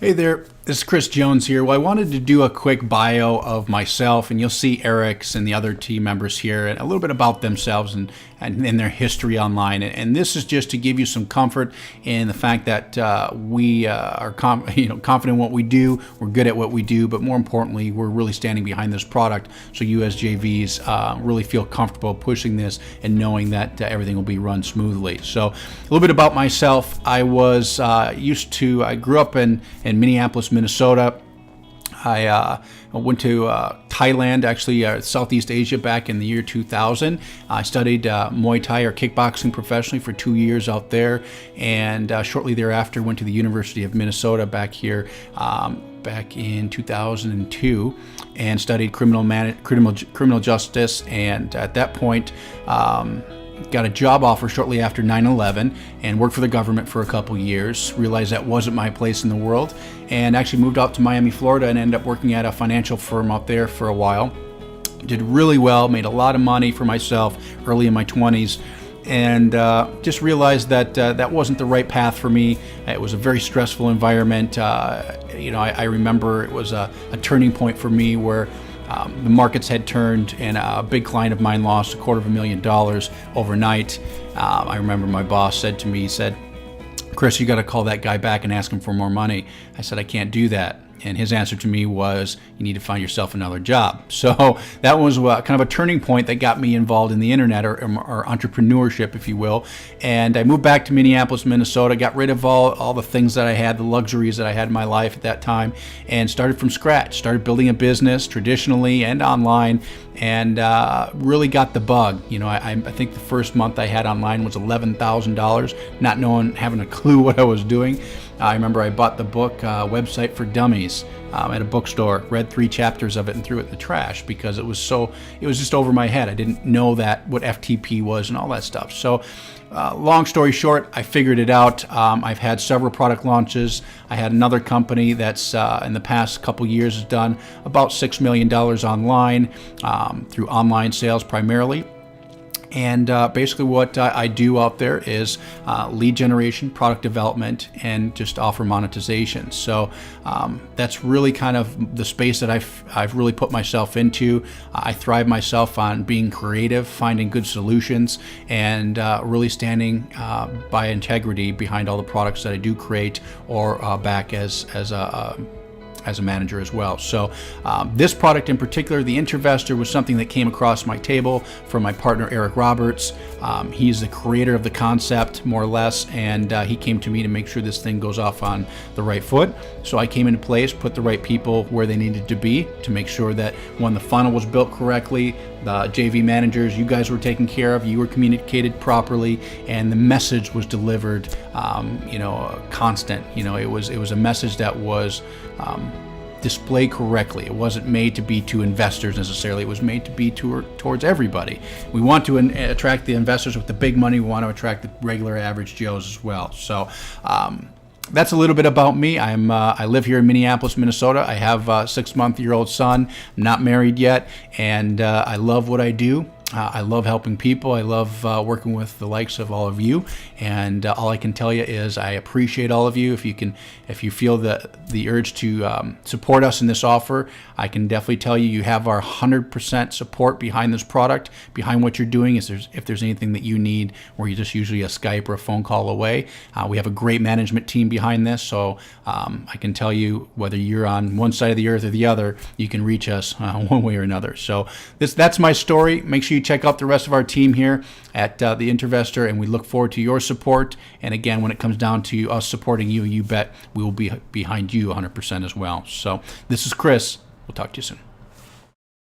Hey there, this is Chris Jones here. Well, I wanted to do a quick bio of myself, and you'll see Eric's and the other team members here, and a little bit about themselves and their history online. And this is just to give you some comfort in the fact that we are confident in what we do, we're good at what we do, but more importantly, we're really standing behind this product, so you as JVs really feel comfortable pushing this and knowing that everything will be run smoothly. So a little bit about myself. I grew up in Minneapolis, Minnesota. I went to Thailand, actually Southeast Asia, back in the year 2000. I studied Muay Thai or kickboxing professionally for 2 years out there, and shortly thereafter went to the University of Minnesota back here back in 2002 and studied criminal justice, and at that point got a job offer shortly after 9/11 and worked for the government for a couple years. Realized that wasn't my place in the world, and actually moved out to Miami, Florida, and ended up working at a financial firm out there for a while. Did really well, made a lot of money for myself early in my 20s, and just realized that that wasn't the right path for me. It was a very stressful environment. I remember it was a turning point for me where the markets had turned, and a big client of mine lost $250,000 overnight. I remember my boss said to me, he said, "Chris, you got to call that guy back and ask him for more money." I said, "I can't do that." And his answer to me was, "You need to find yourself another job." So that was kind of a turning point that got me involved in the internet or entrepreneurship, if you will. And I moved back to Minneapolis, Minnesota, got rid of all the things that I had, the luxuries that I had in my life at that time, and started from scratch. Started building a business traditionally and online, and really got the bug. I think the first month I had online was $11,000, not knowing, having a clue what I was doing. I remember I bought the book Website for Dummies at a bookstore, read 3 chapters of it, and threw it in the trash because it was just over my head. I didn't know what FTP was and all that stuff. So long story short, I figured it out. I've had several product launches. I had another company that's in the past couple years has done about $6 million online through online sales primarily. And basically what I do out there is lead generation, product development, and just offer monetization. So that's really kind of the space that I've really put myself into. I thrive myself on being creative, finding good solutions, and really standing by integrity behind all the products that I do create or back as a manager as well. So this product in particular, the Intervestor, was something that came across my table from my partner Eric Roberts. He's the creator of the concept, more or less, and he came to me to make sure this thing goes off on the right foot. So I came into place, put the right people where they needed to be to make sure that when the funnel was built correctly, the JV managers, you guys were taken care of, you were communicated properly, and the message was delivered constant. It was a message that was displayed correctly. It wasn't made to be to investors necessarily. It was made to be towards everybody. We want to attract the investors with the big money. We want to attract the regular average Joes as well. So that's a little bit about me. I live here in Minneapolis, Minnesota. I have a 6-month-old son. I'm not married yet, and I love what I do. I love helping people. I love working with the likes of all of you, and all I can tell you is I appreciate all of you. If you feel the urge to support us in this offer, I can definitely tell you have our 100% support behind this product, behind what you're doing. If there's anything that you need, we're just usually a Skype or a phone call away. We have a great management team behind this, so I can tell you whether you're on one side of the earth or the other, you can reach us one way or another. So that's my story. Make sure you check out the rest of our team here at the Intervestor, and we look forward to your support. And again, when it comes down to us supporting you, you bet we will be behind you 100% as well. So this is Chris. We'll talk to you soon.